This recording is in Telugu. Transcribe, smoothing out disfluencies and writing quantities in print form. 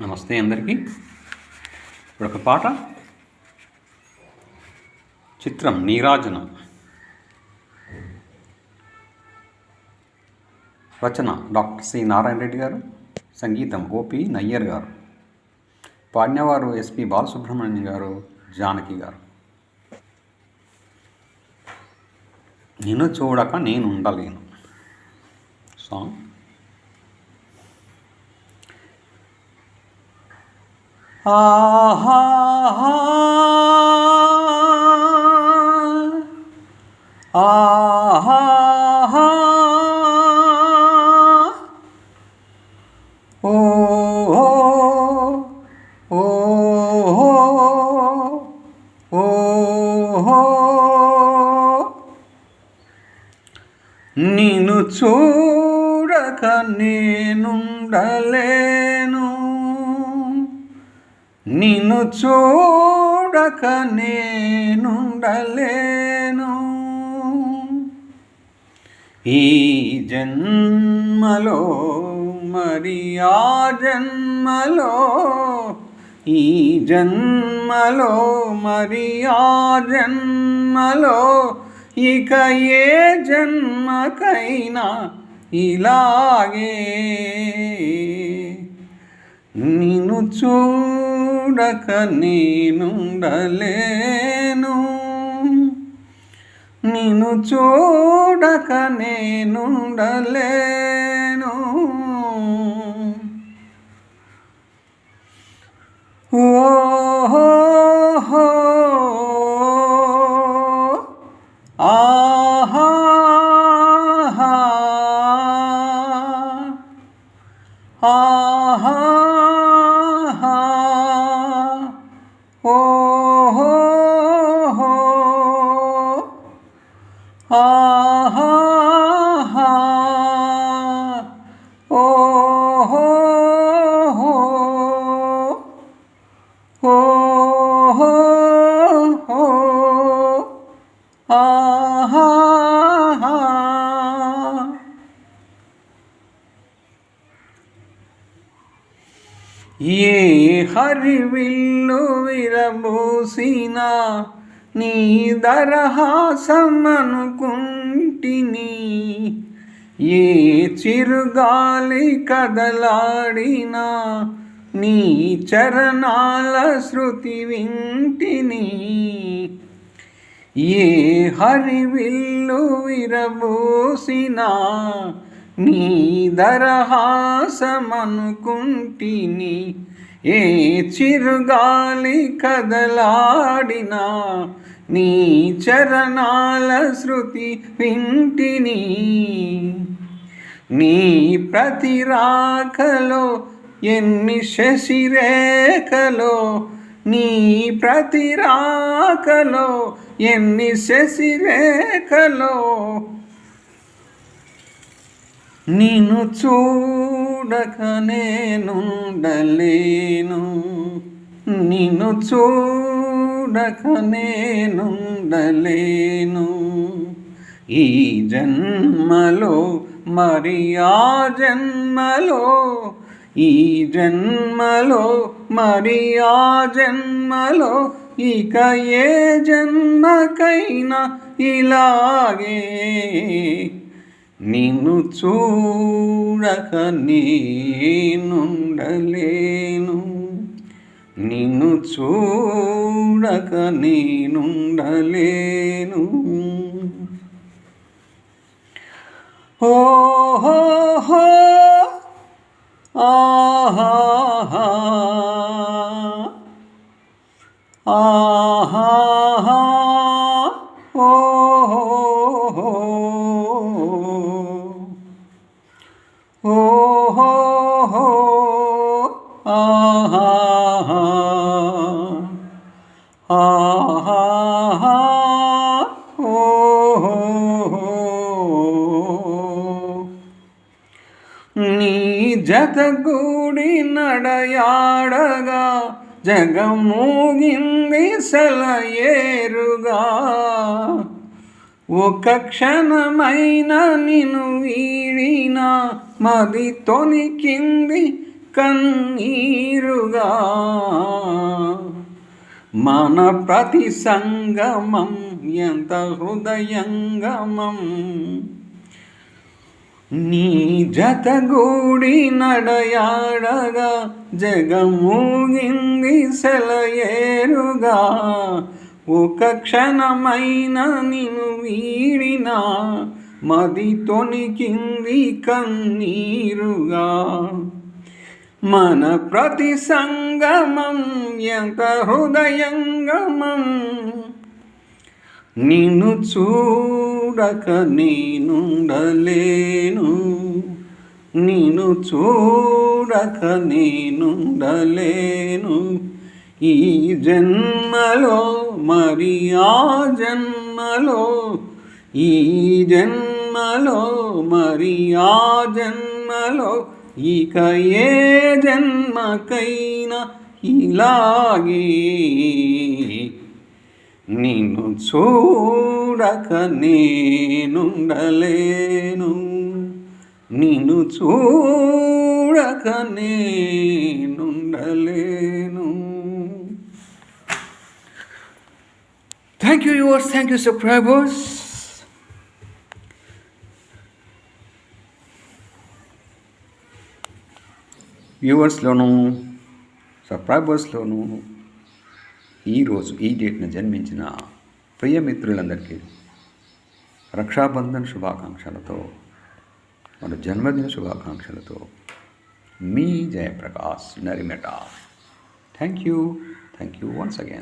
నమస్తే అందరికీ. ఇప్పుడు ఒక పాట. చిత్రం నీరాజనం. రచన డాక్టర్ సి నారాయణ రెడ్డి గారు. సంగీతం ఓపి నయ్యర్ గారు. పాడినవారు ఎస్పి బాలసుబ్రహ్మణ్యం గారు, జానకి గారు. నిన్ను చూడక నేను ఉండలేను సాంగ్. ఆహా ఆహా ఓ ఓ ఓ నిన్ను చూడక నేనుండలేను, నిన్ను చూడక నేనుండలేను. ఈ జన్మలో మరి ఆ జన్మలో, ఈ జన్మలో మరి ఆ జన్మలో, ఇక ఏ జన్మకైనా ఇలాగే నిన్ను చూడక నేనుండలేను, నిన్ను చూడక నేనుండలేను. ఓహో ఆహా ఆహా ఓహో ఆహా ఓహో ఓహో ఆహా. ఏ హరివిల్లు విరబూసిన నీ దరహాసమనుకుంటిని, ఏ చిరుగాలి కదలాడినా నీ చరణాల శృతి వింటిని. ఏ హరివిల్లు విరబూసిన నీ దరహాసమనుకుంటిని, ఏ చిరుగాలి కదలాడినా నీ చరణాల శృతి వింటిని. నీ ప్రతి రాకలో ఎన్ని శశిరేఖలో, నీ ప్రతి రాకలో ఎన్ని శశిరేఖలో, నిన్ను చూడక నేనుండలేను, నిన్ను చూడక నేనుండలేను. ఈ జన్మలో మరి ఆ జన్మలో, ఈ జన్మలో మరి ఆ జన్మలో, ఇక ఏ జన్మకైనా ఇలాగే నిన్ను చూడక నేనుండలేను, నిన్ను చూడక నేనుండలేను. ఓహో ఆహా ఆహా ఓహో ఓహో ఆహా ఆహా ఓహో. నీ జతగూడి నడయాడగా జగమూగింది సెలయేరుగా, ఒక క్షణమైన నిన్ను వీడిన మది తొణికింది కన్నీరుగా మన ప్రతి సంగమం ఎంత హృదయంగమం. నీ జతగూడి నడయాడగా జగమూగింది సెలయేరుగా. ఒక క్షణమైన నిన్ను వీడినా మది తొణికింది కన్నీరుగా. మన ప్రతి సంగమం ఎంత హృదయంగమం. నిన్ను చూడక నేనుండలేను, నిన్ను చూడక నేనుండలేను. ఈ జన్మలో మరి ఆ జన్మలో, ఈ జన్మలో మరి ఆ జన్మలో, ఇక ఏ జన్మకైనా ఇలాగే. నిన్ను చూడక నేనుండలేను, నిన్ను చూడక నేనుండలేను. Thank you yours, thank you subscribers. వ్యూవర్స్లోనూ సబ్స్క్రైబర్స్లోనూ ఈరోజు ఈ డేట్న జన్మించిన ప్రియమిత్రులందరికీ రక్షాబంధన్ శుభాకాంక్షలతో, మన జన్మదిన శుభాకాంక్షలతో మీ Jayaprakash Narimeta. Thank you once again.